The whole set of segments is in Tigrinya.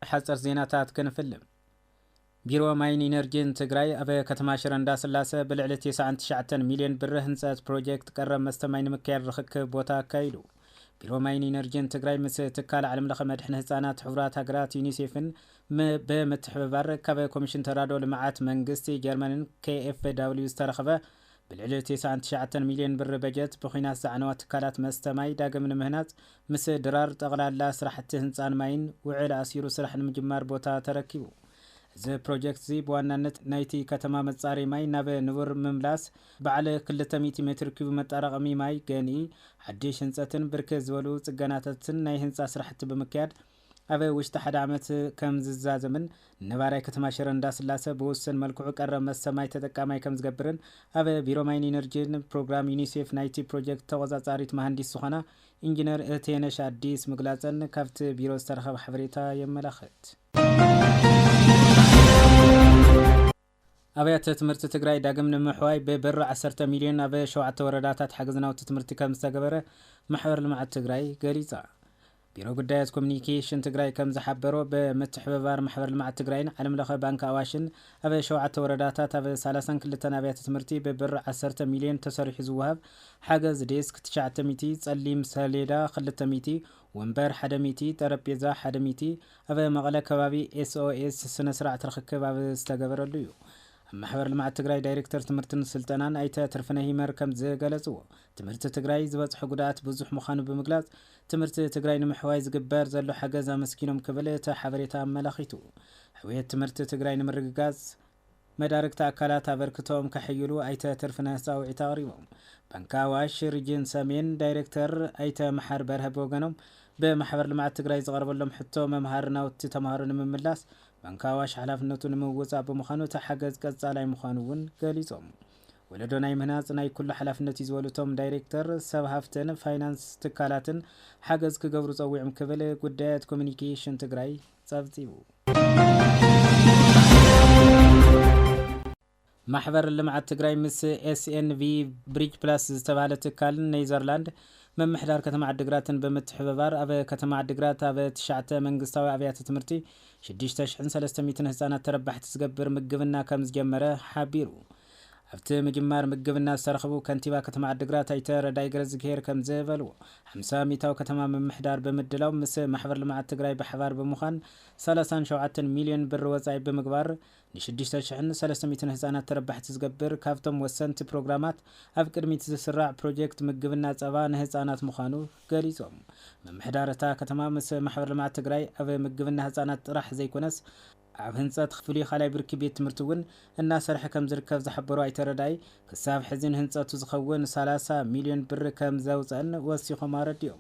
حصر زيناتات كنفلم بيرو ماين إنرجين تجري أبي كتماشر انداس اللاسة بالعلتي ساعة 9 مليون بره هنسات بروجكت قرب مستمعين مكير رخك بوتا كايلو بيرو ماين إنرجين تجري مس تكال علم لخ مدحن هزانات حفرات هجرات يونيسيفن بمتحبر كبا كوميشن ترادو لمعات منغستي جرمانن KfW استرخبه بالعلتي ساعة 9 مليون بره بجت بخيناس عنوات كالات مستمعي داقم المهنات مس درار تغلال لا سرحته هنسان ماين وعلى أسيرو سرح المجمار بوتا تركيبو زي بروجكت زي بوانانت نايتي كتما متصاري ماي نابي نور مملاس بعلى كل 100 متر كيوب متارغمي ماي غاني حديش هنساتن بركز ولو صغاناتتن ناي هنسا سرحت بمكياد ابي وشت حد عمت كم زازمن نباراي كتما شرندا سلاسه بوسن ملكو قرب مسماي تጠቃማይ كم زغبرن ابي بيرو ماين انرجين بروجرام يونيسيف نايتي بروجكت توزاصاريت مهندس سخنا انجينير اتينش አዲስ مغلاصن كفت بيرو استرخب حبريتا يملخت أبيات تمرت تجري داقم نمحواي ببر 10 مليون أبي شوعة ورداتات حجزنا وتتمرت كم استجبره محور المع تجري قريزة بيرو قداس كوميونيكيشن تجري كم زحبرو بمتحبار محور المع تجرين على ملخ بنك أواشن أبي شوعة ورداتات أبي سالسان كل تنابيات تمرتي ببر 10 مليون تصريح زوهب حجز ديسك 9 ميتي تسليم ساليدا خل ميتي ومبر حدميتي ترابيزا حدميتي أبي مغلا كبابي SOS سنسرع ترخكب أبي استجبر الليو محور المع تجري دايركتور تمرتن سلطنان أيتا ترفنه هيمر كم زي جلسوا تمرت تجري زبط حقودات بزح مخانو بمجلات تمرت تجري نمحواي زجبار زلو حجزا مسكينهم كبلتا حبريتا ملخيتو حوية تمرت تجري نمرقاز مداركتا أكالات بركتهم كحيلو أيتا ترفنه ساوعي تغريبهم بنكاواش رجين سامين دايركتور أيتا محر برهب وغنم بمحور المع تجري زغرب لهم حتو ممهرنا وتتمهرن من ملاس بنكاواش حلافنتو نموصا بمخانو تحجز قصالاي مخانوون قاليتهم ولدوناي مناص ناي كل حلافنت يزولتهم دايركتور سب هافتن فاينانس تكالاتن حجز كغبرو صويعم كبل قدات كوميونيكيشن تجراي صفتيبو محور اللمعات تجراي مس SNV بريج بلاس زتبالة تكالن نيزرلاند من محدار كتما عدقراتن بمتحببار أبا كتما عدقرات أبا تشعته منقستاوي أبيات تمرتي شديش تشحن 300 هزانات تربح تسقبر مقبنا كمز جمره حابيرو أفت مجمار مقبنا سرخبو كنتيبا كتما عدقرات ايتر دايقرز كير كم زيبلو 500 كتما من محدار بمدلاو مس محور لمع التقراي بحبار بمخان 3 مليون بر وزاي بمقبار نشديش تشحن 300 هزانات تربح تسقبر كافتم وسنت بروغرامات أفكر ميت تسرع بروجكت مقبنا صبان هزانات مخانو قاليزوم من محدارتا كتما مس محور لمع التقراي أبي مقبنا هزانات راح زي كونس هنصات خفلي خلاي بركي بيت مرتون الناس رح كم زركب زحبرو ايترداي كساب حزين هنصات زخون 3 مليون بر كم زوزن وسيخو مارديوم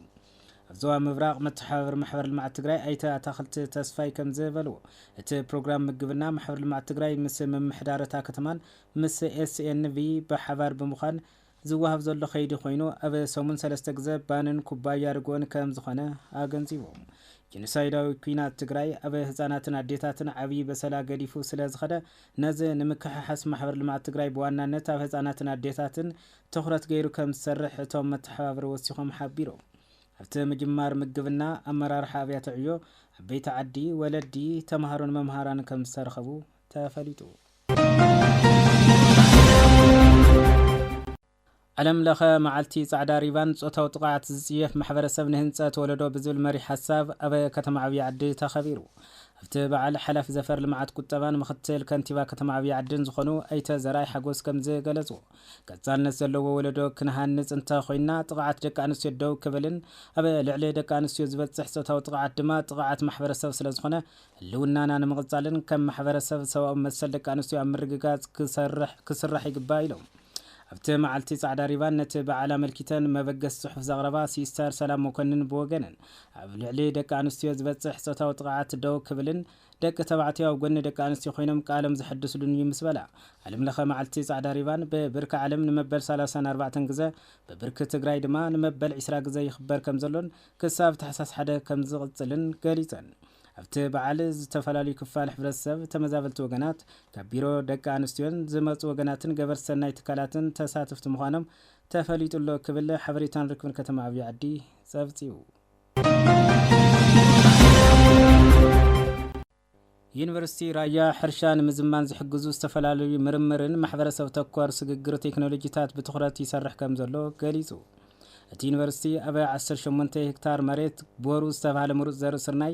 زوا مبراق متحور محور المع تجراي ايتا تاخلت تسفاي كم زبلو ات بروجرام مقبنا محور المع تجراي مس من محدارتا كتمان مس SNV بحبار بمخان زواهب زلو خيدي خوينو اب سومن 3 غزه بانن كوبايا رغون كم زخونه اغنزيوم جنسايداوي كينات تجراي أبي هزاناتنا عديتاتنا عبي بسلا قديفو سلاز خدا نزي نمكححس محور المع تجراي بوانا نتا هزاناتنا عديتاتن تخرت غيرو كم سرح توم متحابر وسيخم حابيرو هفت مجمار مقبنا أمرار حابيات عيو بيت عدي ولدي تمهرون ممهران كم سرخبو تافليتو علم لخا معلتي صعدا ريبان صوتو طقعت زيف محبرسب نهنصات ولدو بزول مري حساب ابي كتما عبي عدي تخبيرو افتبع على حلف زفر لمعات كتبان مختل كنتيبا كتما عبي عدن زخنو ايتا زراي حقوس كم زي غلصو قصالنس زلو ولدو كنهانص انت خوينا طقعت دق انس يدو كبلن ابي لعلي دق انس يزبصح صوتو طقعت دما طقعت محبرسب سلازخنه لونانا نمقصالن كم محبرسب سواء مسل دق انس يامرغغاز كسرح يقبايلو أبت معلتي صعدا ريبان نتبع على ملكتان ما بقى الصحف زغربا سيستار سلام مكنن بوغنن علي دك انستيو زبصح صوتا وطقعات دو كبلن دك تبعتي او غن دك انستيو خوينم قالم زحدسلن يمسبلا علم لخ معلتي صعدا ريبان ببرك علم نمبل 34 غزه ببرك تግራይ ድማ نمبل 20 غزه يخبر كم زلون كساب تحساس حدا كم زغصلن قاليتن أفت بعل تفلالي كفال حبرسب تمزابلت وغنات كبيرو دك انستيون زمص وغناتن جبر سناي تكالاتن تساتفت مخانم تفليت له كبل حبريتان ركبن كتما ابي عدي صفتيو ዩኒቨርሲቲ ራያ ሕርሻን ምዝማን ዝሕግዙ ዝተፈላለዩ ምርምርን ማሕበረሰብ ተኮር ስግግር ቴክኖሎጂታት ብትኹረት ይሰርሕ ከም ዘሎ ገሊጹ። እቲ ዩኒቨርሲቲ ኣብ 18 ሄክታር መሬት ቦሩ ዝተባሃለ ምሩጽ ዘርኢ ስርናይ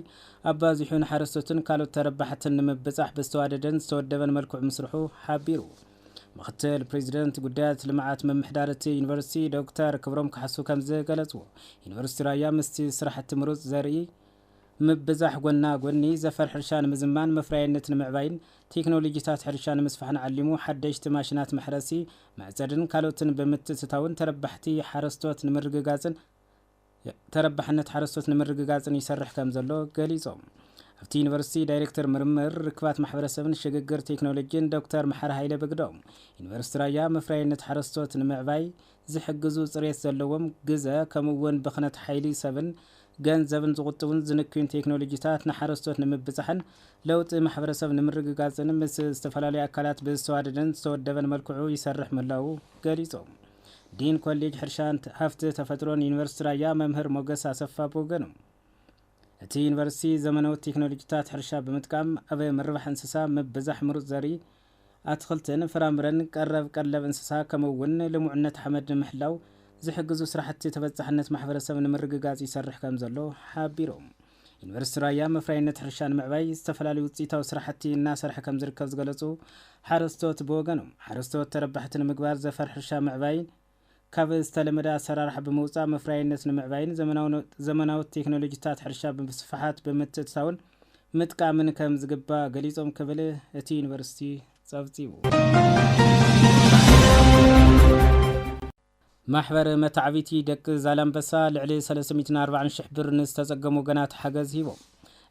ኣባዚሑ ንሓረስቶትን ካልኦት ተረባሕትን ንምብጻሕ ብዝተዋደደን ዝተወደበን መልክዑ ምስርሑ ሓቢሩ። ምክትል ፕሬዚደንት ጉዳያት ልምዓት መምሕዳር እቲ ዩኒቨርሲቲ ዶክተር ክብሮም ካሕሱ ከምዚ ገለጽዎ። ዩኒቨርሲቲ ራያ ምስቲ ስራሕቲ ምሩጽ ዘርኢ ምብዛሕ ጎና ጎኒ ዘፈር ሕርሻ ንምዝማን መፍራይነት ንምዕባይን ቴክኖሎጂታት ሕርሻ ንምስፋሕን ዓሊሙ ሓደሽቲ ማሽናት መሕረሲ መዕጸድን ካልኦትን ብምትእትታውን ተረባሕነት ሓረስቶት ንምርግጋጽን ይሰርሕ ከም ዘሎ ገሊጾም። ኣብቲ ዩኒቨርሲቲ ዳይሬክተር ምርምር ርክባት ማሕበረሰብን ሽግግር ቴክኖሎጂን ዶክተር መሓር ሃይለ በግዶም ዩኒቨርሲቲ ራያ መፍራይነት ሓረስቶት ንምዕባይ ዝሕግዙ ጽሬት ዘለዎም ግዘ ከምኡውን ብኽነት ሓይሊ ሰብን ገንዘብን ዝቁጥቡን ዝንክዩን ቴክኖሎጂታት ንሓረስቶት ንምብጻሕን ለውጢ ማሕበረሰብ ንምርግጋጽን ምስ ዝተፈላለዩ ኣካላት ብዝተዋደደን ዝተወደበን መልክዑ ይሰርሕ ምህላው ገሊጾም። ዲን ኮሌጅ ሕርሻን ሃፍቲ ተፈጥሮን ዩኒቨርሲቲ ራያ መምህር ሞገስ አሰፋ ቦገኑ እቲ ዩኒቨርሲቲ ዘመናዊ ቴክኖሎጂታት ሕርሻ ብምጥቃም ኣብ ምርባሕ እንስሳ ምብዛሕ ምሩጽ ዘርኢ ኣትክልትን ፍራምረን ቀለብ እንስሳ ከምኡውን ልሙዕነት ሓመድ ንምሕላው ዝሕግዙ ስራሕቲ ተበጻሕነት ማሕበረሰብ ንምርግጋጽ ይሰርሕ ከም ዘሎ ሓቢሮም። ዩኒቨርሲቲ ራያ መፍራይነት ሕርሻ ንምዕባይ ዝተፈላለዩ ውጽኢታዊ ስራሕቲ እናሰርሐ ከም ዝርከብ ዝገለጹ ሓረስቶት ብወገኖም ሓረስቶት ተረባሕትን ምግባር ዘፈር ሕርሻ ምዕባይ ካብ ዝተለመደ ኣሰራርሓ ብምውጻእ መፍራይነት ንምዕባይን ዘመናዊ ቴክኖሎጂታት ሕርሻ ብምስፋሓት ብምትእትታውን ምጥቃምን ከም ዝግባእ ገሊጾም ክብል እቲ ዩኒቨርሲቲ ጸብጺቡ። ማሕበር መታዕቢቲ ደቂ ዛላምበሳ ልዕሊ 340,000 ብር ንዝተጸገሙ ወገናት ሓገዝ ሂቦም።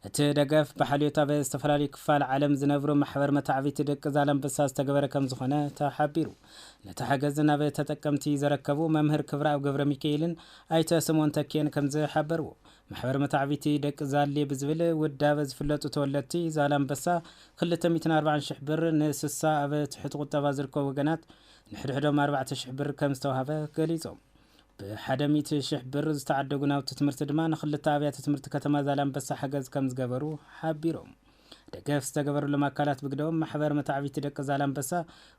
እቲ ደገፍ ብሓልዮት ኣብ ዝተፈላለዩ ክፋል ዓለም ዝነብሩ ማሕበር መታዕቢቲ ደቂ ዛላምበሳ ዝተገበረ ከም ዝኾነ ተሓቢሩ። ነቲ ሓገዝ ናብ ተጠቀምቲ ዘረከቡ መምህር ክብራብ ገብረ ሚካኤልን ኣይተ ስሞን ተኬን ከም ዝሓበርዎ ማሕበር መታዕቢቲ ደቂ ዛሌ ብዝብል ውዳበ ዝፍለጡ ተወለድቲ ዛላምበሳ 240,000 ብር ንስሳ ኣብ ትሕቲ ቁጠባ ዝርከቡ ወገናት ንሕድሕዶም 4,000 ብር ከም ዝተዋሃበ ገሊጾም። ብ100,000 ብር ዝተዓደጉ ናውቲ ትምህርቲ ድማ ንኽልተ ኣብያተ ትምህርቲ ከተማ ዛላምበሳ ሓገዝ ከም ዝገበሩ ሓቢሮም። ደገፍ ዝተገበረሎም ኣካላት ብግደኦም ማሕበር መታዕቢቲ ደቂ ዛላምበሳ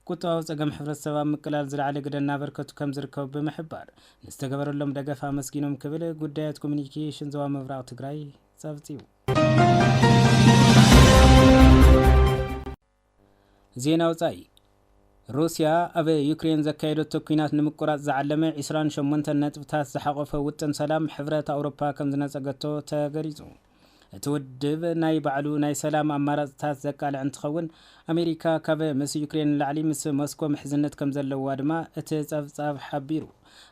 ቁጠባዊ ጸገም ሕብረተሰብ ኣብ ምቅላል ዝለዓለ ግደ እናበርከቱ ከም ዝርከቡ ብምሕባር ንዝተገበረሎም ደገፍ ኣመስጊኖም ክብል ጉዳያት ኮሚኒኬሽን ዞባ ምብራቕ ትግራይ ጸብጺቡ። ዜና ወጻኢ ሩስያ ኣብ ዩክሬን ዘካየደቶ ኩናት ንምቁራጽ ዝዓለመ 28 ነጥብታት ዝሓቆፈ ውጥን ሰላም ሕብረት ኣውሮፓ ከም ዝነጸገቶ ተገሊጹ። እቲ ውድብ ናይ ባዕሉ ናይ ሰላም ኣማራጽታት ዘቃልዕ እንትኸውን ኣሜሪካ ካብ ምስ ዩክሬን ላዕሊ ምስ ሞስኮ ምሕዝነት ከም ዘለዋ ድማ እቲ ጸብጻብ ሓቢሩ።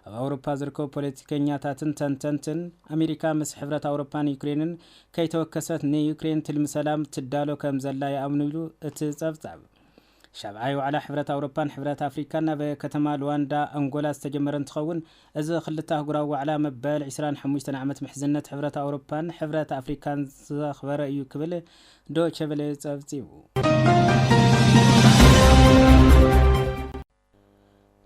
ኣብ ኣውሮፓ ዝርከቡ ፖለቲከኛታትን ተንተንትን ኣሜሪካ ምስ ሕብረት ኣውሮፓን ዩክሬንን ከይተወከሰት ንዩክሬን ትልሚ ሰላም ትዳሎ ከም ዘላ ይኣምኑ ኢሉ እቲ ጸብጻብ ሻብዓይ ዋዕላ ሕብረት ኣውሮፓን ሕብረት ኣፍሪካን ኣብ ከተማ ሉዋንዳ አንጎላ ዝተጀመረ እንትኸውን እዚ ክልተ ኣህጉራዊ ዋዕላ መበል 25 ዓመት ምሕዝነት ሕብረት ኣውሮፓን ሕብረት ኣፍሪካን ዘኽበረ እዩ ክብል ዶይቼ ቬለ ጸብጺቡ።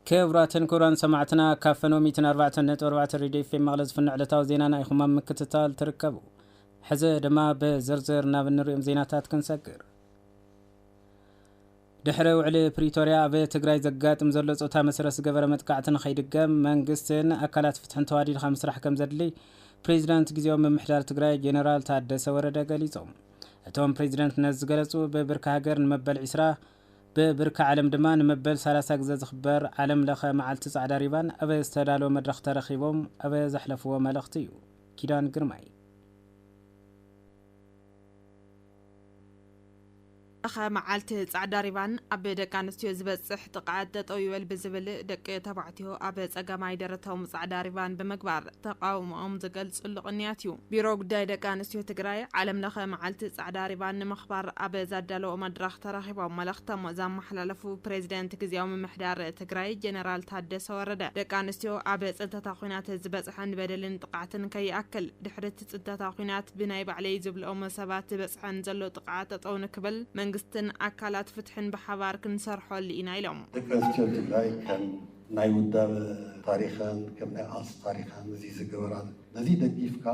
ክቡራትን ክቡራን ሰማዕትና ካብ ፈኖም 104.4 ሬድዮ ኤፍኤም መቐለ ዝፍኖ ዕለታዊ ዜናና ኢኹም ኣብ ምክትታል ትርከቡ። ሕዚ ድማ ብዝርዝር ናብ እንሪኦም ዜናታት ክንሰግር። ድሕሪ ውዕሊ ፕሪቶርያ ኣብ ትግራይ ዘጋጥም ዘሎ ጾታ መሰረት ዝገበረ መጥቃዕትን ከይድገም መንግስትን ኣካላት ፍትሕን ተዋዲድካ ምስራሕ ከም ዘድሊ ፕሬዚዳንት ጊዜያዊ ምምሕዳር ትግራይ ጀነራል ታደሰ ወረደ ገሊጾም። እቶም ፕሬዚዳንት ነዚ ዝገለጹ ብብርካ ሃገር ንመበል 20 ብብርካ ዓለም ድማ ንመበል 30 ግዜ ዝኽበር ዓለም ለኸ መዓልቲ ጻዕዳ ሪባን ኣብ ዝተዳለወ መድረኽ ተረኺቦም ኣብ ዘሕለፍዎ መልእኽቲ እዩ። ኪዳን ግርማይ أخ معلت صعد ريبان أبي دكان استيو زبصح تقعد تطويل بزبل دك تبعتيو أبي صقماي درتهم صعد ريبان بمقبار تقاومهم زقل صلقنياتيو بيرو غداي دكان استيو تግራይ ዓለም ለኸ معلت صعد ريبان مخبار أبي زادلو مدرخ ترخيبو ملختم زام محللفو بريزيدنت ግዚያዊ ምምሕዳር ትግራይ ጀነራል ታደሰ ወረደ ደካን استيو أبي ጽንተታ ኹናት ዝበጽሐን በደልን ጥቃዕትን ከይኣክል ድሕረት ጽንተታ ኹናት ብናይ ባዕለይ ዝብልኦም ሰባት በጽሐን ዘሎ ጥቃዓት ጠውን ክብል መንግስትን አካላት ፍትሕን በሐባር ክንሰርሖል ኢና ኢሎም ደካንስትዮ ትግራይ ከም ናይ ውዳበ ታሪኽን ከም ናይ ኣስ ታሪኽን እዚ ዝገበራል ነዚ ደጊፍካ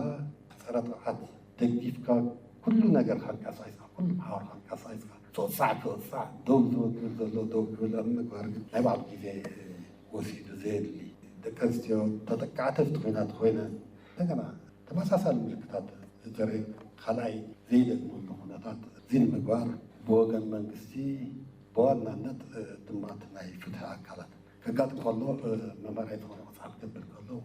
ፀረ ጥቃዓት ደጊፍካ ኩሉ ነገር ሓንቀሳይሳ كل محاورة كصيفة توسع دو المقبر لا بعض كذا وسيد زي اللي دكانستيو تتقعت في تخينات خوينا تجمع تماسا الملكات ترى خلاي زي المهنات زي المقبر بوغن منقستي بوغن نت دماتنا يفتح أكلات كقات كله ممرات هنا مصعب قبل كله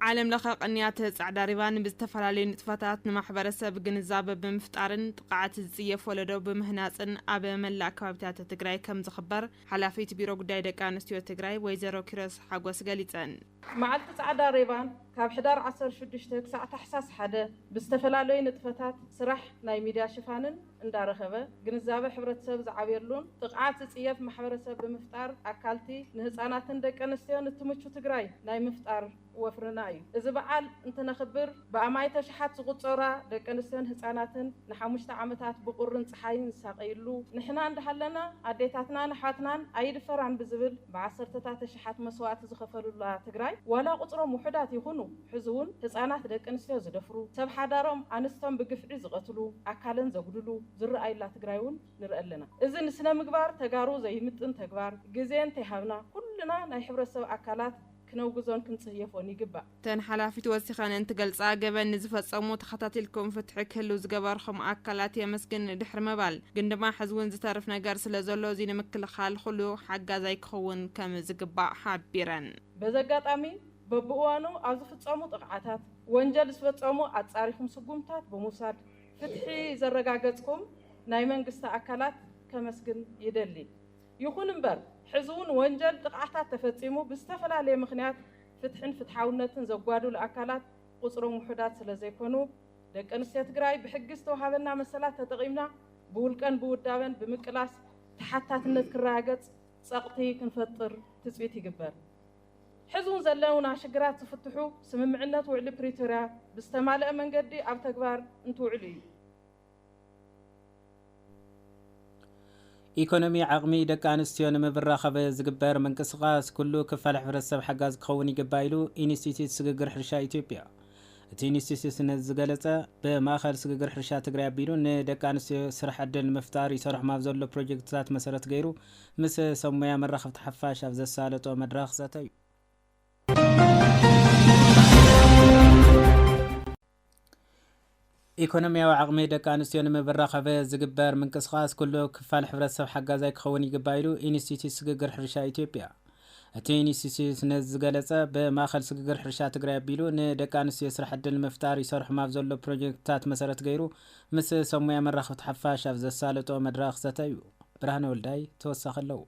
عالم لخ قنيات صعدا ريبان بزتفلالي نطفاتات نمحبرسب جنزابه بمفتارن طقعات الزيف ولدو بمهناصن اب ملا كابتات تግራይ كم زخبر حلافيت بيرو غداي دق انستيو تግራይ ويزرو كيروس حاغوس غليصن معلت صعدا ريبان كاب حدار 16 كساعه تحساس حدا بزتفلالي نطفاتات سرح ناي ميديا شفانن እንዳረኸበ ግንዛቤ ሕብረተሰብ ዝዓብየሉን ጥቅዓት ዝጽየፍ ማሕበረሰብ ብምፍጣር አካልቲ ንህፃናትን ደቂ ኣንስትዮን እትምቹ ትግራይ ናይ ምፍጣር ወፍርና እዩ እዚ በዓል እንትነኽብር ብኣማይ ተሽሓት ዝቁፀራ ደቂ ኣንስትዮን ህፃናትን ንሓሙሽተ ዓመታት ብቁርን ፀሓይን ዝሳቀይሉ ንሕና እንዳሃለና ኣዴታትናን ኣሕዋትናን ኣይድፈራን ብዝብል ብዓሰርተታት ተሽሓት መስዋዕቲ ዝኸፈሉላ ትግራይ ዋላ ቁፅሮም ውሑዳት ይኹኑ ሕዚ እውን ህፃናት ደቂ ኣንስትዮ ዝደፍሩ ሰብ ሓዳሮም ኣንስቶም ብግፍዒ ዝቐትሉ ኣካለን ዘጉድሉ ዝረአይላ ትግራይውን ንርአለና እዚ ንስነ ምግባር ተጋሩ ዘይምጥን ተግባር ግዜን ተሃብና ኩልና ናይ ሕብረተሰብ አካላት كنوجزون كنصيفون يجبا تن حلافي توسخان انت قلصا جبن زفصمو تخاتلكم فتح كلو زغبارخم اكلات يمسكن دحر مبال غندما حزون زتعرف نجار سلازولو زين مكل خال خلو حقا زي كون كم زغبا حبيرن بزغاطامي ببوانو از فصمو طقعاتات ወንጀል ስፈጸሙ አጻሪኩም ስጉምታት በሙሳድ ፍትሒ ዘረጋገጽኩም ናይ መንግስት አካላት ከመስግን ይደሊ ይኹን እምበር ሕዝውን ወንጀል ጥቃዓታት ተፈጺሙ ብዝተፈላለየ ምኽንያት ፍትሕን ፍትሓውነትን ዘጓዱሉ አካላት ቁጽሮም ውሑዳት ስለዘይኮኑ ደቂ ኣንስትዮ ትግራይ ብሕጊ ዝተወሃበና መሰላት ተጠቂምና ብውልቀን ብውዳበን ብምቅላስ ተሓታትነት ክረጋገጽ ጸቕቲ ክንፈጥር ትጽቢት ይግበር حزون زلونا شجرات تفتحوا سممعنا وعلي بريتوريا باستمالة من قدي أب تكبار انتو علي ኢኮኖሚ ዓቕሚ ደቂ ኣንስትዮ ንምብራኸበ ዝግበር መንቅስቓስ ኩሉ ክፋል ሕብረተሰብ ሓጋዝ ክኸውን ይግባኢሉ ኢንስቲትዩት ስግግር ሕርሻ ኢትዮጵያ እቲ ኢንስቲትዩት ዝገለጸ ብማእኸል ስግግር ሕርሻ ትግራይ ኣቢሉ ንደቂ ኣንስትዮ ስራሕ ዕድል ምፍጣር ይሰርሑ ማብ ዘሎ ፕሮጀክትታት መሰረት ገይሩ ምስ ሰሙያ መራኸብቲ ሓፋሽ ኣብ ዘሳለጦ መድረኽ ዘተ እዩ ኢኮኖሚያዊ ዓቕሚ ደቂ ኣንስትዮ ንምብራኸበ ዝግበር ምንቅስቓስ ኩሉ ክፋል ሕብረተሰብ ሓጋዛይ ክኸውን ይግባኢሉ ኢንስቲትዩት ስግግር ሕርሻ ኢትዮጵያ እቲ ኢንስቲትዩት ዝገለጸ ብማእኸል ስግግር ሕርሻ ትግራይ ኣቢሉ ንደቂ ኣንስትዮ ስራሕ ዕድል ምፍጣር ይሰርሑ ማብ ዘሎ ፕሮጀክትታት መሰረት ገይሩ ምስ ሰሙያ መራኸብቲ ሓፋሽ ኣብ ዘሳለጦ መድረኽ ዘተ እዩ ብርሃነ ወልዳይ ተወሳኺ ኣለዎ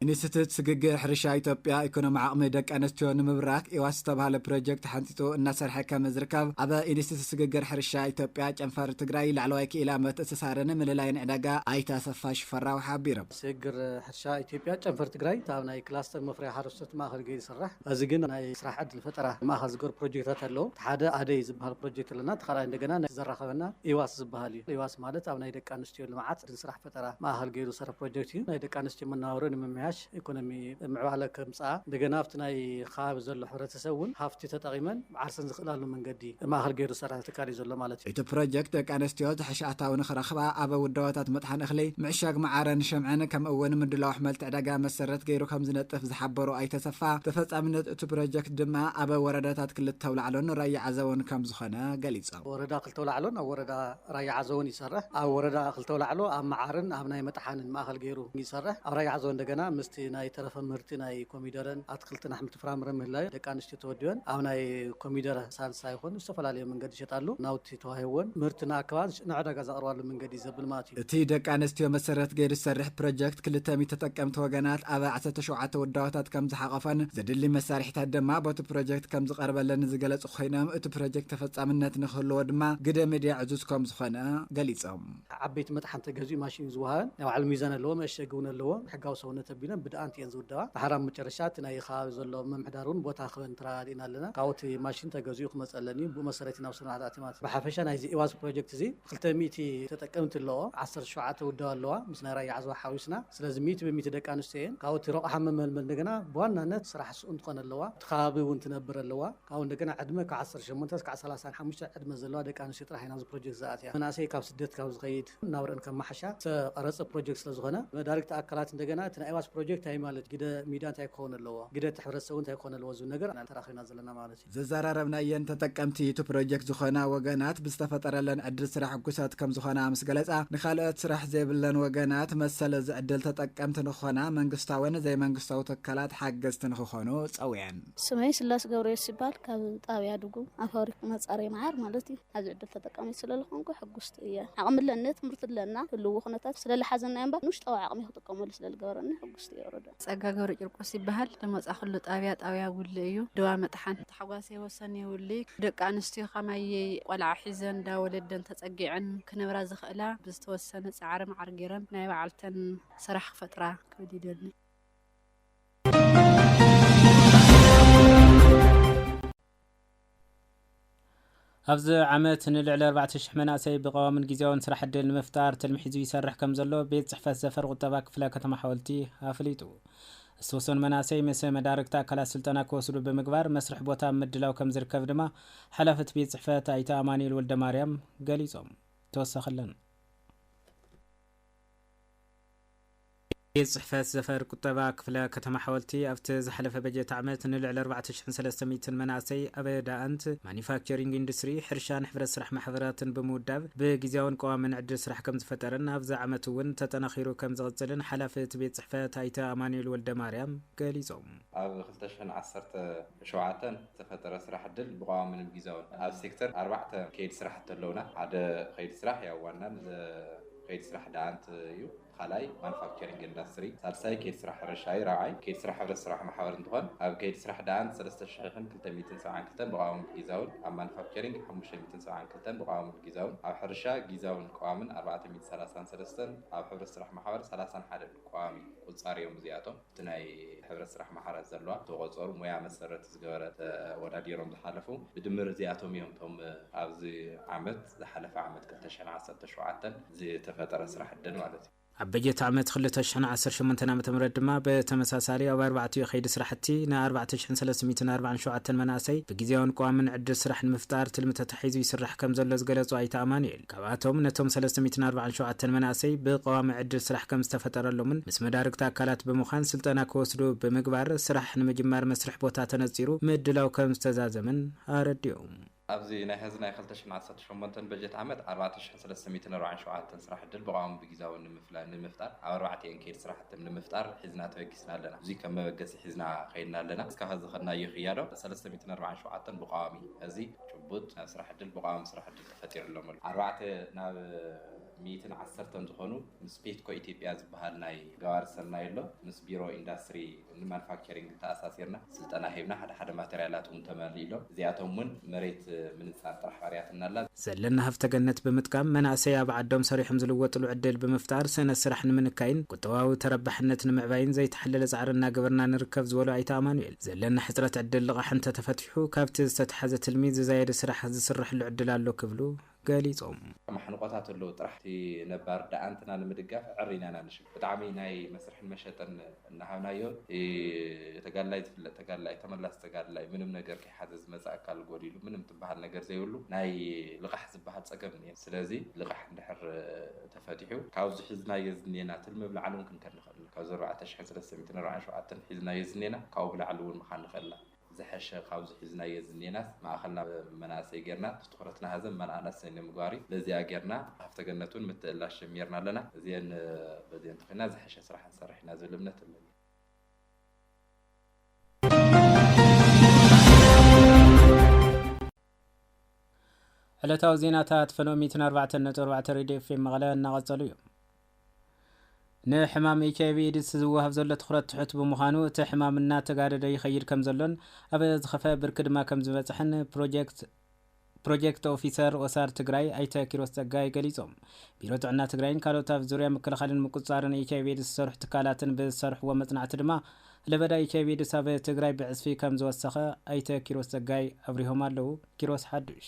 ኢንስቲትዩት ስግግር ሕርሻ ኢትዮጵያ ኢኮኖሚ ዓቕሚ ደቂ ኣንስትዮ ንምብራኽ ኢዋስ ዝተባሃለ ፕሮጀክት ሓንፂጡ እናሰርሐ ከም ዝርከብ ኣብ ኢንስቲትዩት ስግግር ሕርሻ ኢትዮጵያ ጨንፈር ትግራይ ላዕለዋይ ክኢላ ምትእስሳርን ምልላይን ዕዳጋ ኣይታ ሰፋ ሽፈራው ሓቢሮም ስግግር ሕርሻ ኢትዮጵያ ጨንፈር ትግራይ ኣብ ናይ ክላስተር መፍርያ ሓረስቶት ማእኸል ገይሩ ይስራሕ እዚ ግን ናይ ስራሕ ዕድል ፈጠራ ማእኸል ዝገበሩ ፕሮጀክታት ኣለዉ ሓደ ኣደይ ዝበሃል ፕሮጀክት ኣለና ተኻልኣይ እንደገና ዘራኸበና ኢዋስ ዝበሃል እዩ ኢዋስ ማለት ኣብ ናይ ደቂ ኣንስትዮ ልምዓት ስራሕ ፈጠራ ማእኸል ገይሩ ዝሰርሕ ፕሮጀክት እዩ ናይ ደቂ ኣንስትዮ መነባብሮ ንምምያ ኢኮኖሚ ምዕባለ ከምፃ እንደገና ኣብቲ ናይ ከባቢ ዘሎ ሕብረተሰብ እውን ሃፍቲ ተጠቂመን ዓርሰን ዝኽእላሉ መንገዲ ማእኸል ገይሩ ዝሰርሕ ትካል እዩ ዘሎ ማለት እዩ እቲ ፕሮጀክት ደቂ ኣንስትዮ ዝሓሸ ኣታዊ ንኽረኽባ ኣብ ውድባታት መጥሓን እኽሊ ምዕሻግ መዓረን ሸምዕን ከምኡ እውን ምድላው ኣሕመልቲ ዕዳጋ መሰረት ገይሩ ከም ዝነጥፍ ዝሓበሩ ኣይተሰፋ ተፈጻምነት እቲ ፕሮጀክት ድማ ኣብ ወረዳታት ክልተ ተውላዕሎን ራያ ዓዘቦን ከም ዝኾነ ገሊፆም ወረዳ ክልተ ተውላዕሎን ኣብ ወረዳ ራያ ዓዘቦን ይሰርሕ ኣብ ወረዳ ክልተ ተውላዕሎ ኣብ መዓርን ኣብ ናይ መጥሓንን ማእኸል ገይሩ ይሰርሕ ኣብ ራያ ዓዘቦ እንደገና ምስቲ ናይ ተረፈ ምህርቲ ናይ ኮሚደረን ኣትክልትን ኣሕምልቲ ፍራምረ ምህላዩ ደቂ ኣንስትዮ ተወዲበን ኣብ ናይ ኮሚደረ ሳልሳ ይኹን ዝተፈላለዩ መንገዲ ይሸጣሉ ናውቲ ተዋሂቦን ምህርትና ኣከባቢ ንዕዳጋ ዘቕርባሉ መንገዲ ዘብል ማለት እዩ እቲ ደቂ ኣንስትዮ መሰረት ገይሩ ዝሰርሕ ፕሮጀክት 200 ተጠቀምቲ ወገናት ኣብ 17 ውዳዋታት ከም ዝሓቐፈን ዘድሊ መሳርሒታት ድማ በቲ ፕሮጀክት ከም ዝቐርበለን ዝገለጹ ኮይኖም እቲ ፕሮጀክት ተፈጻምነት ንክህልዎ ድማ ግደ ሚድያ ዕዙዝ ከም ዝኾነ ገሊፆም ዓበይቲ መጥሓን ተገዚኡ ማሽን ዝወሃበን ናይ ባዕሉ ሚዛን ኣለዎ መሸጊ እውን ኣለዎ ሕጋዊ ሰውነት ኣቢሉ ተኣጊብና ብድኣንቲ እየን ዝውደባ ብሓራም መጨረሻት ናይ ከባቢ ዘሎ መምሕዳሩን ቦታ ክበን ተራዲና ኣለና ካብቲ ማሽን ተገዚኡ ክመፀለኒ ብመሰረት ናብ ስርዓት ኣቲማት ብሓፈሻ ናይዚ ኢዋዝ ፕሮጀክት እዚ 200 ተጠቀምቲ ኣለዎ 17 ውደባ ኣለዋ ምስ ናይ ራያ ዓዝዋ ሓዊስና ስለዚ 100 ደቂ ኣንስትዮ እየን ካብቲ ረቕሓ መመልመል እንደገና ብዋናነት ስራሕ ስኡን ትኾን ኣለዋ ትኸባቢ እውን ትነብር ኣለዋ ካብኡ እንደገና ዕድመ ካብ 18 እስካብ 35 ዕድመ ዘለዋ ደቂ ኣንስትዮ ጥራሕ ኢና ዚ ፕሮጀክት ዝኣትያ መናእሰይ ካብ ስደት ካብ ዝኸይድ ናብረን ከም ማሓሻ ዝተቐረፀ ፕሮጀክት ስለ ዝኾነ መዳርግቲ ኣካላት እንደገና እቲ ናይ ኢዋዝ ፕሮጀክት እንታይ ማለት ግደ ሚድያ እንታይ ክኸውን ኣለዎ ግደ ሕብረተሰብ እንታይ ክኸውን ኣለዎ ዝብል ነገር ተራኺብና ዘለና ማለት እዩ ዘዘራረብናየን ተጠቀምቲ እቲ ፕሮጀክት ዝኾና ወገናት ብዝተፈጠረለን ዕድል ስራሕ ጉሳት ከም ዝኾና ምስ ገለጻ ንኻልኦት ስራሕ ዘይብለን ወገናት መሰለ ዝዕድል ተጠቀምቲ ንኾና መንግስታውን ዘይመንግስታዊ ትካላት ሓገዝቲ ንክኾኑ ፀውየን ስመይ ስላስ ገብረየስ ይባል ካብ ጣብያ ድጉ ኣብ ፋብሪካ መጻረይ መዓር ማለት እዩ ኣብዚ ዕድል ተጠቃሚ ስለለኾንኩ ሕጉስቲ እየ ዓቕምለኒ ትምህርቲ ለና ህልው ኩነታት ስለለሓዘና እምበር ንውሽጣዊ ዓቕሚ ክጥቀመሉ ስለዝገበረኒ ሕጉስቲ እየ ወረዳ ጸጋ ገብረ ጭርቆስ ይባሃል ደመጻኽሉ ጣብያ ውል እዩ ድዋ መጥሓን ተሓጓሰ ወሰን ይውል ደቂ ኣንስትዮ ከማይ ቆልዓ ሒዘን ዳ ወለደን ተጸጊዐን ክነብራ ዝኽእላ ብዝተወሰነ ጻዕሪ መዓር ገይረን ናይ ባዕልተን ስራሕ ክፈጥራ ክብድደኒ ኣብዚ ዓመት ንልዕሊ 4000 መናእሰይ ብቀዋምን ጊዜያውን ስራሕ ዕድል ንምፍጣር ትልሚሒዙ ይሰርሕ ከም ዘሎ ቤት ጽሕፈት ዘፈር ቁጠባ ክፍለ ከተማ ሓወልቲ ኣፍሊጡ ዝተወሰኑ መናእሰይ ምስ መዳርግቲ ኣካላት ስልጠና ክወስዱ ብምግባር መስርሕ ቦታ ምድላው ከም ዝርከብ ድማ ሓላፍት ቤት ጽሕፈት ኣይተ ኣማኒኤል ወልደ ማርያም ገሊጾም ተወሰኸለን ቤት ጽሕፈት ዘፈር ቁጠባ ክፍለ ከተማ ሓወልቲ ኣብቲ ዝሓለፈ በጀት ዓመት ንልዕሊ 4300 መናእሰይ ኣብ ዳኣንት ማኒፋክቸሪንግ ኢንዱስትሪ ሕርሻን ሕብረት ስራሕ ማሕበራትን ብምውዳብ ብጊዜያውን ቀዋምን ዕድል ስራሕ ከም ዝፈጠረን ኣብዚ ዓመት እውን ተጠናኺሩ ከም ዝቕፅልን ሓላፍት ቤት ጽሕፈት ኣይተ ኣማኒኤል ወልደ ማርያም ገሊጾም ኣብ 2017 ዝተፈጠረ ስራሕ ዕድል ብቀዋምን ብጊዜያውን ኣብ ሴክተር 4 ከይዲ ስራሕ ኣለውና ሓደ ከይዲ ስራሕ ያው ዋናን ከይዲ ስራሕ ዳኣንት እዩ خلاي مانفاكتشرينج اندستري سالساي كيد سرح رشاي راعي كيد سرح حبر السرح محاور انتخان أو كيد سرح دان 3 كلتا 200 ساعة كلتا بقاوم جيزاون أما مانفاكتشرينج 500 ساعة كلتا بقاوم جيزاون أو حرشة جيزاون قوامن 433 أو حبر السرح محاور 3 حد قوامي وصاري يوم زياتهم تناي حبر السرح محاور زلوا توغصور مويا مسرت زغورت وداديرهم زحلفوا بدمر زياتهم يوم توم أبزي عمد زحلف عمد كلتا شن 10 شوعات زي تفتر سرح الدن مالتي عبجت عمت 2018 عام دما بتمساسالي او 4 خيد سرحتي نا 4340 شعات مناسي بغيزيون قوامن عد سرح المفتار تلمته تحيزو يسرح كم زلو زغلصو ايت امانيل كباتهم نتوم 340 شعات مناسي بقوام عد سرح كم استفترلومن مس مداركتا اكالات بمخان سلطنا كوسدو بمغبار سرح نمجمار مسرح بوتا تنصيرو مدلاو كم استزازمن ارديوم أبزي نهزنا يخلتش مع 18 بجت عمد 4340 شعات سرح الدل بقام بجزاون المفتار أو 4 كير سرح المفتار حزنا توكسنا لنا زي كم بقس حزنا خيرنا لنا كهذا خدنا يخيارو 340 شعات بقامي هذي شبوت سرح الدل بقام سرح الدل فتير لهم 4 ناب 110 تخونو مس بيتكو إثيوبيا زبهال ناي جوار سرنايلو مس بيرو إندستري مانفاكتشرينج تأساسيرنا سلطنا هيبنا حدا ماتريالات متمريلو زياتهم من مريت من طرح حرياتنا لا زلنا هفتجنت بمتكام مناسيا بعدهم صريحهم زلوطلو عدل بمفتار سنه سرح منكاين قطواو تربحنت نمعباين زي تحلل زعرنا قبرنا نركب زولو ايت امانويل زلنا حضرت عدل لغا حنت تفتحو كابت استتحز تلميذ زايد سرح زسرح له عدل الله كبلو قاليصوم محنقاتات له طرحتي نبار دانتنا المدقاف عرينا نشوف بتعامي ناي مسرح المشتن نحاونايو تقال لاي تملس تقال لاي منم نجر كي حدز مساكل غوديلو منم تبحال نجر زيولو ناي لقح زبحال صقمني سلازي لقح ندحر تفاتيحو كاوز حزنا يزنينا تلمبل علون كن نخل كاوز 4340 شعات حزنا يزنينا كاوبل علون مخان نخلا زحشه كاوز حزنا يزنينا ما اخلنا مناسي غيرنا تخرتنا هذا من انا سن مغاري لزي اغيرنا افتغنتون متلاش ميرنا لنا زين بدين تخنا زحشه صراحه نصرحنا زلمنت علتاو زيناتات فنومي 4.4 ريديو في مغلا نغزلو نحمام إيكابي دس زوهف زلة تخرط تحت بمخانو تحمامنا تقارد يخير كم زلون أبا زخفا بركد ما كم زبتحن بروجيكت ፕሮጀክት ኦፊሰር ኦሳር ትግራይ አይተ ኪሮስ ጸጋይ ገሊጾም ቢሮ ጥዕና ትግራይን ካልኦት ኣብ ዙርያ ምክልኻልን ምቁጻርን ኤችአይቪ ኤድስ ዝሰርሑ ትካላትን ብዝሰርሕዎ መጽናዕቲ ድማ ለበዳ ኤችአይቪ ኤድስ ኣብ ትግራይ ብዕጽፊ ከም ዝወሰኸ አይተ ኪሮስ ጸጋይ አብሪሆም ኣለው። ኪሮስ ሓዱሽ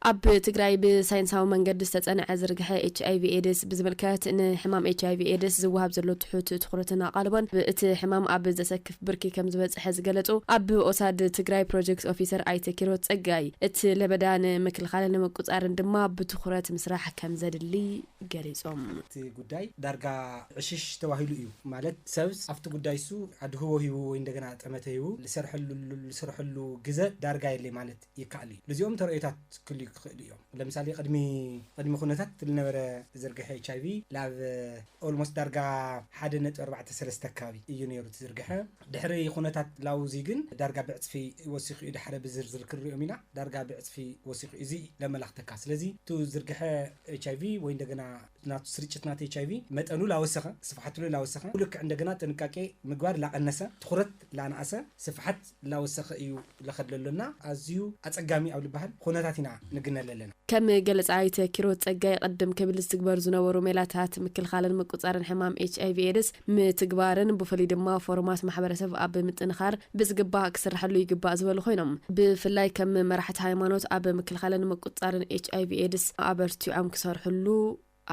ኣብ ትግራይ ብሳይንሳዊ መንገዲ ዝተጸንዐ ዝርግሐ ኤችአይቪ ኤድስ ብዝምልከት ንሕማም ኤችአይቪ ኤድስ ዝወሃብ ዘሎ ትሑት ትኹረትን ኣቓልቦን እቲ ሕማም ኣብ ዘሰክፍ ብርኪ ከም ዝበጽሐ ዝገለጹ ኣብ ኦሳድ ትግራይ ፕሮጀክት ኦፊሰር ኣይተ ኪሮስ ጸጋይ እቲ ለበዳ ንምክልኻልን ንምቁጻርን ድማ ብትኹረት ምስራሕ ከም ዘድሊ ገሊጾም እቲ ጉዳይ ዳርጋ ዕሽሽ ተባሂሉ እዩ ማለት ሰብስ ኣብቲ ጉዳይ ሱ ኣድህቦ ሂቡ ወይ እንደገና ጠመተ ሂቡ ዝሰርሐሉ ግዘ ዳርጋ የለ ማለት ይካኣል እዩ ለዚኦም ተርእዮታት ክልዩ ለምሳሌ ቀድሚ ኩነታት ትልነበረ ዝርግሐ ኤችአይቪ ላብ ኦልሞስት ዳርጋ 1.43 አካባቢ እዩ ነይሩ ዝርግሐ ድሕሪ ኩነታት ላውዚ ግን ዳርጋ ብዕጽፊ ወሲኹ ድሕረ ብዝርዝር ክርዮም ኢና ዳርጋ ብዕጽፊ ወሲኹ እዚ ለመላኽተካ ስለዚ ቱ ዝርግሐ ኤችአይቪ ወይ እንደገና ናቱ ስርጭት ናቱ ኤችአይቪ መጠኑ ላወሰኸ ስፍሓቱ ላወሰኸ ልክ እንደገና ጥንቃቄ ምግባር ላቀነሰ ትኹረት ላናእሰ ስፍሓት ላወሰኸ እዩ ለኸድለሎና ኣዝዩ ኣጸጋሚ ኣብ ልባህል ኩነታት ኢና ንግነለለና ከም ገለጻ ኣይተ ኪሮስ ጸጋይ ቀደም ከብል ዝትግበር ዝነበሩ ሜላታት ምክልኻልን ምቁጻርን ሕማም ኤችአይቪ ኤድስ ምትግባርን ብፍላይ ድማ ፎርማት ማሕበረሰብ ኣብ ምጥንኻር ብዝግባእ ክስራሕሉ ይግባእ ዝበሉ ኮይኖም ብፍላይ ከም መራሕቲ ሃይማኖት ኣብ ምክልኻልን ምቁጻርን ኤችአይቪ ኤድስ ኣበርቲዖም ክሰርሕሉ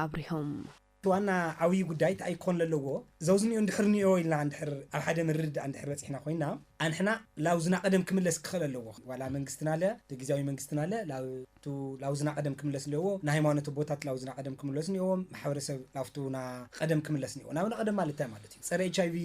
አብሪሆም ዋና ዓብይ ጉዳይ ታይኮን ለለዎ ዘውዝኒዮ እንድሕርኒዮ ኢልና እንድሕር ኣብ ሓደ ምርድ እንድሕር በጽሕና ኮይና አንሕና ላውዝና ቀደም ክምለስ ክኽእል ኣለዎ ዋላ መንግስትና ለ ግዝያዊ መንግስትና ለ ላውዝና ቀደም ክምለስ ኣለዎ ንሃይማኖት ቦታት ላውዝና ቀደም ክምለስ ንዮም ማሕበረሰብ ላፍቱና ቀደም ክምለስ ንዮ ናብና ቀደም ማለት እዩ ፀረ ኤችአይቪ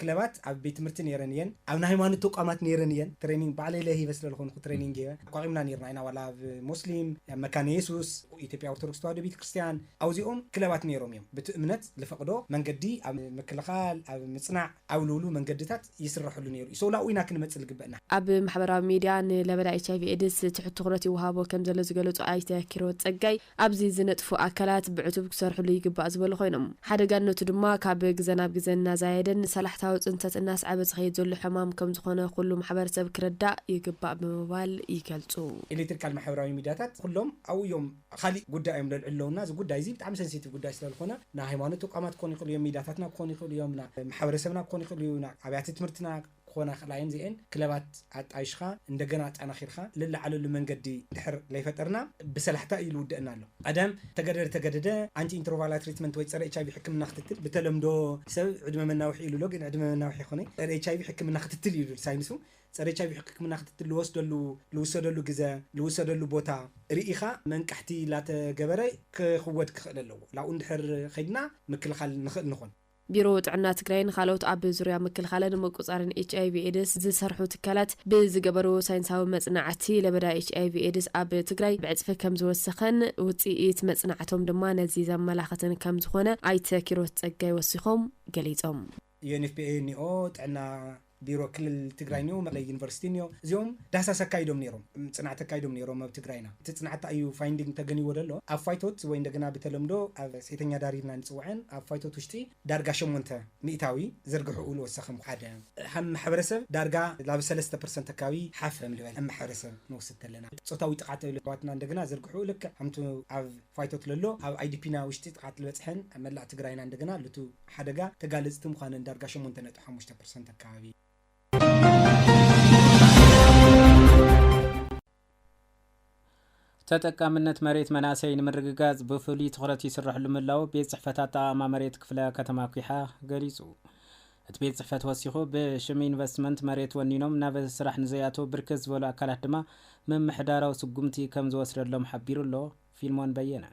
ክለባት ኣብ ቤት ትምህርቲ ነይረንየን ኣብ ሃይማኖት ተቋማት ነይረንየን ትሬኒንግ ባዕለለ ሂበስ ለልኹን ትሬኒንግ ቋቂምና ነይርና ኢና ዋላ ኣብ ሙስሊም መካነ ኢየሱስ ኢትዮጵያ ኦርቶዶክስ ተዋህዶ ቤተ ክርስቲያን ኣውዚኦም ክለባት ነይሮም እዮም በቲ እምነት ዝፈቅዶ መንገዲ ኣብ ምክልኻል ኣብ ምጽናዕ ኣውሉሉ መንገድታት ይስረሕሉ ነይሩ ሶላዊና ክንመጽል ግበና ኣብ ማሕበራዊ ሚድያ ንለበዳ ኤችአይቪ ኤድስ ትሕት ትኹረት ይወሃቦ ከም ዘሎ ዝገለጹ ኣይተ ኪሮስ ጸጋይ ኣብዚ ዝነጥፉ ኣካላት ብዕቱብ ክሰርሕሉ ይግባእ ዝበሉ ኮይኖም ሓደጋነቱ ድማ ካብ ግዜ ናብ ግዜ እናዛየደን ሰላሕታዊ ጽንተት እናስዓበ ዝኸይድ ዘሎ ሕማም ከም ዝኾነ ኩሉ ማሕበረሰብ ክረዳእ ይግባእ ብምባል ይገልጹ ኤሌክትሪካል ማሕበራዊ ሚድያታት ኩሎም ኣብዮም ካሊእ ጉዳዮም ለልዕለውና እዚ ጉዳይ እዚ ብጣዕሚ ሴንሲቲቭ ጉዳይ ስለዝኾነ ና ሃይማኖት ተቋማት ኮን ይኽእሉ እዮም ሚድያታትና ኮን ይኽእሉ እዮም ና ማሕበረሰብና ኮን ይኽእሉ እዮም ኣብያተ ትምህርትና ኮና خلاين زين كلابات عطايشخا እንደገና ጣናኺርኻ ለላዓለሉ መንገዲ ድሕር ለይፈጠርና በሰላሕታ ይልውደና ኣሎ ቀደም ተገደደ አንቲ ኢንተርቫል ትሪትመንት ወይ ፀረ ኤችአይቪ ሕክምና ክትትል በተለምዶ ሰብ ዕድመ መናውሒ ኢሉ ሎ ግን ዕድመ መናውሒ ኾነ ፀረ ኤችአይቪ ሕክምና ክትትል ይሉ ሳይንሱ ፀረ ኤችአይቪ ሕክምና ክትትል ልወሰደሉ ግዜ ልወሰደሉ ቦታ ርኢኻ መንቃሕቲ ላተገበረ ክኽወድ ክኽእል ኣለዎ ላኡ እንድሕር ኸይድና ምክልኻል ንኽእል ንኾን ቢሮ ጥዕና ትግራይን ካልኦት ኣብ ዙርያ ምክልኻልን ምቁጻርን ኤችአይቪ ኤድስ ዝሰርሑ ትካላት ብዝገበሩ ሳይንሳዊ መጽናዕቲ ለበዳ ኤችአይቪ ኤድስ ኣብ ትግራይ ብዕጽፊ ከም ዝወሰኸን ውጽኢት መጽናዕቶም ድማ ነዚ ዘመላኽትን ከም ዝኾነ ኣይተ ኪሮስ ጸጋይ ወሲኾም ገሊጾም UNFPA ኒኦ ጥዕና ቢሮ ክልል ትግራይ ነው መቀለ ዩኒቨርሲቲ ነው እዚኦም ዳሳስ አካይዶም ነይሮም ጽናዕት አካይዶም ነይሮም ኣብ ትግራይና ጽናዕት እዩ ፋይንዲንግ ተገኒዎ ደሎ ኣብ ፋይቶት ወይ እንደገና በተለምዶ ኣብ ሴተኛ ዳሪና ንጽውዕን ኣብ ፋይቶት ውሽጢ ዳርጋ 8 ሚእታዊ ዝርግሑ ኡሉ ወሰኸም ሓደ ሃም ማሕበረሰብ ዳርጋ ላብ 3% አካባቢ ሓፍም ልበል ሃም ማሕበረሰብ ንወስድ ተለና ጾታዊ ጥቃት ልባትና እንደገና ዝርግሑ ልክ ሃምቱ ኣብ ፋይቶት ለሎ ኣብ አይዲፒና ውሽጢ ጥቃት ልበጽሕን መላእ ትግራይና እንደገና ልቱ ሓደጋ ተጋለጽቲ ምዃነን ዳርጋ 8.5% አካባቢ ተጠቃምነት መሬት መናሰይ ንምርግጋጽ ብፍሉይ ትኹረት ይስራሕሉ ምላው ቤት ጽሕፈታት ኣማ መሬት ክፍለ ከተማ ኩሓ ገሊጹ እቲ ቤት ጽሕፈት ወሲኹ ብሽም ኢንቨስትመንት መሬት ወኒኖም ናብ ስራሕ ንዘያቶ ብርክት ዝበሉ ኣካላት ድማ መምሕዳራዊ ስጉምቲ ከም ዝወስደሎም ሓቢሩሎ ፊልሞን በየነ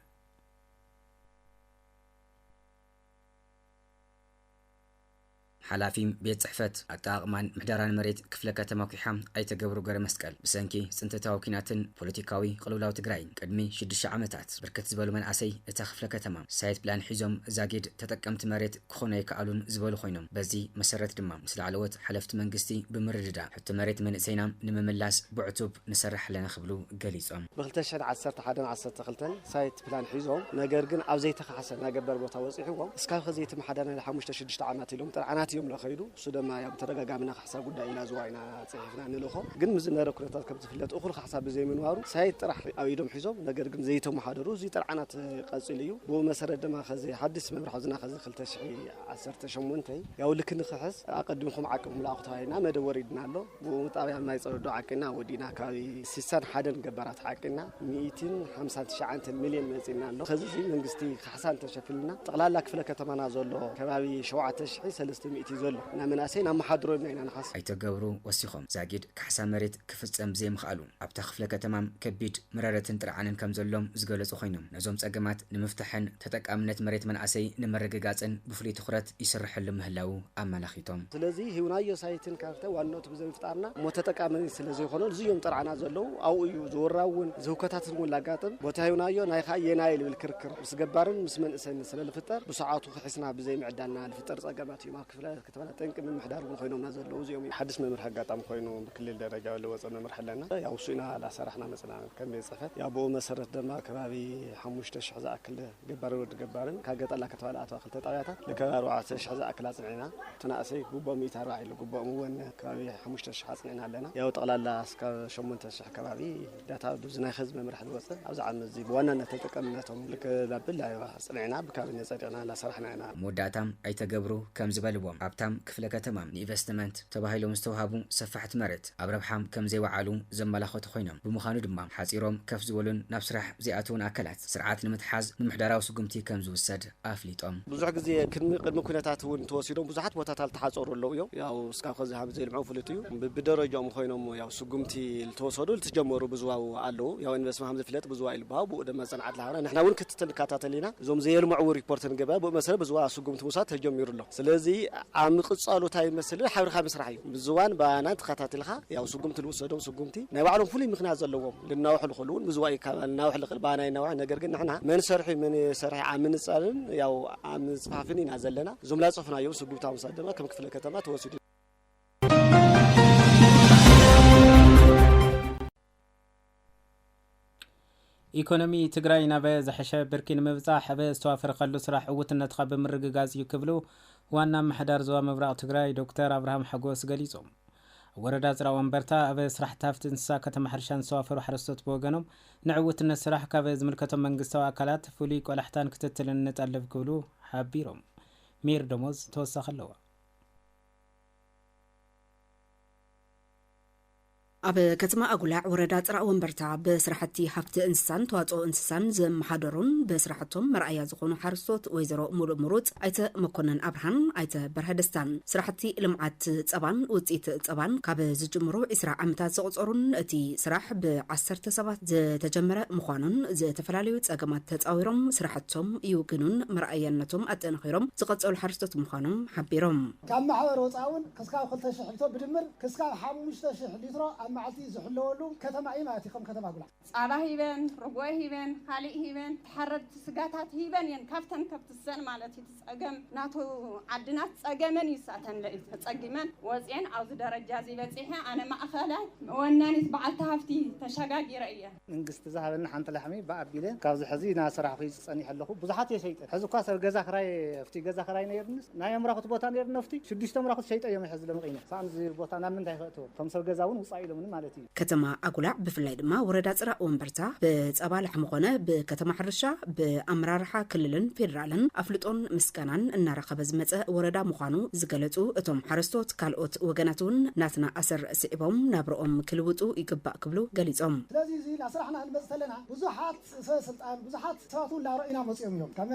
ሓላፊ ቤት ጽሕፈት ኣጠቃቅማን ምሕዳራን መሬት ክፍለ ከተማ ኩሓ ኣይተገብሩ ገረ መስቀል ብሰንኪ ጽንተታዊ ኩናትን ፖለቲካዊ ቅልውላው ትግራይ ቅድሚ 6 ዓመታት ብርክት ዝበሉ መንኣሰይ እታ ክፍለ ከተማ ሳይት ፕላን ሒዞም ዛጌድ ተጠቀምቲ መሬት ክኾኑ ይከኣሉን ዝበሉ ኮይኖም በዚ መሰረት ድማ ምስ ላዕለዎት ሓለፍቲ መንግስቲ ብምርድዳ ሕቶ መሬት መንእሰይና ንምምላስ ብዕቱብ ንሰርሕ ኣለና ክብሉ ገሊጾም ብ2011-12 ሳይት ፕላን ሒዞም ነገር ግን ኣብ ዘይተኻሓሰ ናገበር ቦታ ወፂሕዎም እስካብ ኸዚ ተመሓዳና ለ 5-6 ዓመት ኢሎም ጥርዓናት أزيم لخيرو سودما يا بترجع من حساب قد إلى زواينا صحيفنا نلخو جن مزنا ركنات كم تفلت أخر حساب زي من وارو سايت راح أو يدوم حزام نجر جن زيتهم محاضرو زي ترعنات قصيليو بو مسرد دما خزي حدث من حزنا خزي خلت شيء عسرت شمونتي يا ولك نخحس أقدمكم عكم لاقطهاينا ما دوريدنا له بو طبعا ما يصير عكنا ودينا كاوي سيسان حدا جبرات عكنا 250 مليون مزينا له خزي منجستي حسان تشفلنا طلع لك فلك تمنا زلو كبابي 7300 زلو نمناسينا محاضرو بيننا نحس ኣይተገብሩ ወሲኾም ዛጊድ ካሕሳን መሬት ክፍጸም ዘይምኽኣሉ ኣብታ ክፍለ ከተማም ከቢድ ምራረትን ጥርዓንን ከም ዘሎም ዝገለጹ ኮይኖም ነዞም ጸገማት ንምፍታሕን ተጠቃምነት መሬት መንኣሰይ ንምርግጋጽን ብፍሉይ ትኹረት ይስርሕሉ ምህላው ኣመላኺቶም ስለዚ ህውናዮ ሳይትን ካብተ ዋናው ብዘይ ፍጣርና ሞተጠቃመን ስለዚ ሆኖ ዝዮም ጥርዓና ዘለው ኣው እዩ ዝወራውን ዝውከታትን ወላጋጥም ቦታ ህውናዮ ናይ የናይ ልብል ክርክር ስገባርን ምስ መንእሰን ስለልፍጠር ብሰዓቱ ክሕስና ብዘይ ምዕዳልና ልፍጠር ጸገማት እዩ ክፍለ ከተማ ጠንቅ ምምሕዳር ኮይኖምና ዘለው ዝዮም حدث ممر حقاطم خوينو بكل الدرجة اللي وصلنا مرحلة لنا يا وصينا على سرحنا مثلا كم يصفت يا أبو مسرت دما كبابي حموش تشحذ أكل جبار ود جبارن كاجت الله كتوالى أتوقع تطاياتا لكبار وعاء تشحذ أكل عنا تناسي جوبا ميتها راعي لجوبا مون كبابي حموش تشحذ عنا لنا يا وطلع الله سك شمون تشح كبابي داتا دوزنا خزم مرحلة وصل أو زعل مزيب وانا نتتكلمتهم لك لابلا عنا بكابين يصيرنا لا سرحنا عنا موداتهم أي تجبروا كم زبالبهم عبتهم كفلة تمام إنفستمنت تباهيلو مستوهابو سفحت مرت أبربحام كم زي وعالو زملاخوت خوينم بمخانو دمام حاصيروم كف زولون نفسرح زياتون أكلات سرعات نمتحاز نمحدراو سقمتي كم زوسد أفليتهم بزح زي قدم كنتات ون توسيدهم بزحت بوتات التحاصروا له ياو سكا خذ هم زي المعفلتيو بدرجه خوينم ياو سقمتي التوسدوا تجمروا بزواو علو ياو انفستمنت هم زفلت بزوا الباب ودم صنعت لها نحن ون كتتلكاتاتلينا زوم زي المعور ريبورت نجبا بمثل بزوا سقمت موسات تجمروا له سلازي عم قصالو تاي مثل حبر خمس راحي بزوان بانا تخاتاتلها ياو سقمت الوسدهم سقمتي ناوعلهم فلي مخنا زلوهم لناوح الخلون بزواي كناوح القلبانا نوع نجر قلنا احنا من سرحي من سرحي عم نسالن ياو عم صحافين نازلنا زملا صفنا يوم سقمتها مصدمه كم كفله كتما توسد ኢኮኖሚ ትግራይ ናብ ዘሐሸ ብርኪን ምብጻሕ ሕበ ዝተዋፈረቀሉ ስራሕ ዕውትነት ካብ ምርግጋዝ ይክብሉ ዋና ማሕዳር ዞባ ምብራቅ ትግራይ ዶክተር አብርሃም ሓጎስ ገሊጾም ወረዳ ጽራ ወንበርታ ኣብ ስራሕ ታፍት እንስሳ ከተማ ሕርሻን ዝተዋፈሩ ሓረስቶት በወገኖም ንዕውትነት ስራሕ ካብ ዝምልከቶም መንግስታዊ አካላት ፍሉይ ቆላሕታን ክትትልን እንጠልብ ክብሉ ሓቢሮም ሚር ደሞዝ ተወሳኺ ኣለዋ ኣብ ከተማ ኣጉላዕ ወረዳ ጽራ ወንበርታ በስራሕቲ ሃፍቲ እንስሳን ተዋጽኦ እንስሳን ዘመሓደሩን በስራሕቶም መርኣያ ዝኾኑ ሓረስቶት ወይዘሮ ሙሉእ ምሩጽ ኣይተ መኮነን አብርሃን ኣይተ በርሀደስታን ስራሕቲ ልምዓት ጸባን ውጽኢት ጸባን ካብ ዝጅምሩ 20 ዓመታት ዘቑፀሩን እቲ ስራሕ ብ10 ሰባት ዝተጀመረ ምዃኑን ዝተፈላለዩ ጸገማት ተጻዊሮም ስራሕቶም ይውግኑን መርኣያነቶም ኣጠናኺሮም ዝቐጸሉ ሓረስቶት ምዃኖም ሓቢሮም ካብ ማሕበር ወጻውን ክስካብ 2000 ሕቶ ብድምር ክስካብ 5000 ሊትሮ معلتي زحلولو كتما إيماتي كم كتما أقول صالح هيبن رجوع هيبن خالق هيبن تحرد سجاتات هيبن ين كفتن كفت السنة مالتي تسأجم ناتو عدنات تسأجمن يساتن لقيت تسأجمن وزين أو درجة زي بتسيها أنا ما أخلاه وناني بعتها فتي تشجع رأيه من قست ذهبنا حنت لحمي بقى بيله كاز حزينة صراحة في صني حلقه بزحات يا شيء حزو كاسر جزا خراي فتي جزا خراي نيرنس نايم راقت بوتان يرنفتي شديش تم راقت شيء أيام حزل مقينة صان زي بوتان من تايخته فمسر جزاون وصايله ከተማ ኣጉላዕ ብፍላይ ድማ ወረዳ ጽራ ወንበርታ በጸባ ላሕሚ ኾነ ብከተማ ሕርሻ ብኣመራርሓ ክልልን ፌደራልን ኣፍልጦን ምስጋናን እናረኸበ ዝመጸ ወረዳ ምዃኑ ዝገለጹ እቶም ሓረስቶት ካልኦት ወገናት እውን ናትና ኣሰር ስዒቦም ናብርኦም ክልውጡ ይግባእ ክብሉ ገሊጾም ስለዚ እዚ ናስራሕና ንመጽ ተለና ብዙሓት ስልጣን ብዙሓት ሰባት ላረኢና መጽኦም እዮም ከመ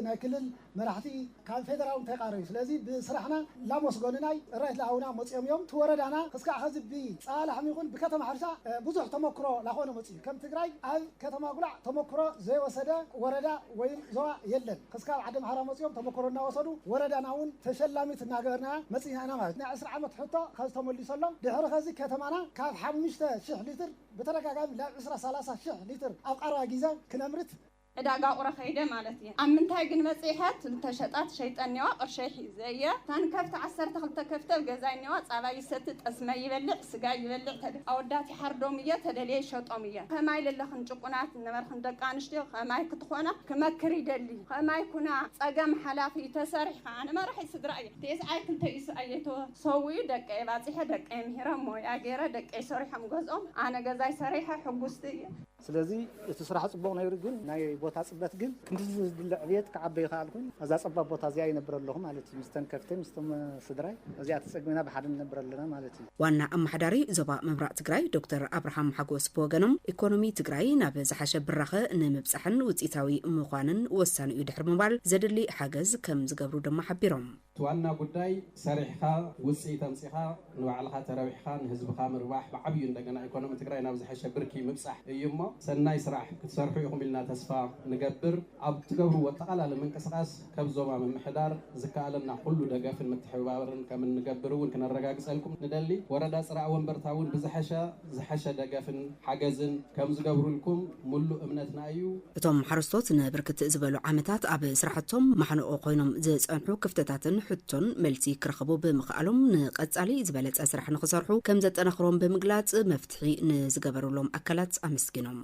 ናይ ክልል መራሕቲ ካብ ፌደራል ተቃረዩ ስለዚ ብስራሕና ላመስጎንናይ ራይት ላውና መጽኦም እዮም ትወረዳና ክስካዕ ህዝቢ ጻላሕ يكون بكتم حرشة بزح تمكرو لاخونا مصي كم تجري أي كتم أقولع تمكرو زي وسدا وردا وين زوا يلن خسكال عدم حرام مصيهم تمكرونا وصلوا وردا ناون تشلامي تناجرنا مصي أنا ما نع 10 عام تحطه خذتهم اللي صلهم دحر خزي كتمنا كاف 5 شح لتر بترجع جام لا 10 3 شح لتر أو قرا جيزة كنمرت ዕዳጋ ቁረ ኸይደ ማለት እዩ ኣብ ምንታይ ግን መጽሔት ተሸጣት ሸይጠንዋ ቅርሸይ ሒዘየ ታን ከፍተ 12 ከፍተ ገዛይነዋ ጻባ ይሰት ጠስመ ይበልዕ ስጋ ይበልዕ ኣወዳት ይሓርዶም እየ ተደልየ ይሸጦም እየ ከማይ ለለኽን ጭቁናት ነበርኽን ደቂ ኣንስትዮ ከማይ ክትኾና ክመክር ይደሊ ከማይ ኩና ጸገም ሓላፊ ተሰሪሕ ከዓነ መራሒ ስድራ እየ ተስዓይ ክልተ ይስኣየቶ ሰውዩ ደቂ ባጽሐ ደቂ ምሂረ ሞያ ገይረ ደቂ ሰሪሖም ገዝኦም ኣነ ገዛይ ሰሪሐ ሕጉስቲ እየ ስለዚ እቲ ስራሕ ጽቡቕ ነይሩ ግን ናይ ቦታ ጽበት ግን ክንዲ ዝድልዕ ቤት ከዓበይ ይኽኣልኩን እዛ ጸባብ ቦታ እዚኣ ይነብር ኣለኹ ማለት እዩ ምስተን ከፍተይ ምስቶም ስድራይ እዚኣ ተጸግሚና ብሓደ ንነብር ኣለና ማለት እዩ ዋና ኣመሓዳሪ ዞባ ምብራቕ ትግራይ ዶክተር ኣብርሃም ሓጎስ ብወገኖም ኢኮኖሚ ትግራይ ናብ ዝሓሸ ብራኸ ንምብጻሕን ውጽኢታዊ ምዃንን ወሳኒ እዩ ድሕሪ ምባል ዘድሊ ሓገዝ ከም ዝገብሩ ድማ ሓቢሮም ዋና ጉዳይ ሰሪሕኻ ውጽኢት ኣምጺኻ ንባዕልኻ ተረቢሕካ ንህዝብኻ ምርባሕ ብዓብዩ እንደገና ኢኮኖሚ ትግራይ ናብ ዝሓሸ ብርኪ ምብጻሕ እዩ እሞ ሰናይ ስራሕ ክትሰርሑ ኢኹም ኢልና ተስፋ ንገብር ኣብ ትገብርዎ ኣጠቓላሊ ምንቅስቓስ ካብ ዞባ ምምሕዳር ዝከኣለና ኩሉ ደገፍን ምትሕብባርን ከም እንገብር እውን ክነረጋግፀልኩም ንደሊ ወረዳ ጽራዕ ወንበርታ እውን ዝሓሸ ደገፍን ሓገዝን ከም ዝገብሩልኩም ሙሉእ እምነትና እዩ እቶም ሓረስቶት ንብርክት ዝበሉ ዓመታት ኣብ ስራሕቶም ማሕነኦ ኮይኖም ዝጸንሑ ክፍተታትን ሕቶን መልሲ ክረኽቡ ብምኽኣሎም ንቐጻሊ ዝበለጸ ስራሕ ንኽሰርሑ ከም ዘጠናኽሮም ብምግላጽ መፍትሒ ንዝገበሩሎም ኣካላት ኣመስጊኖም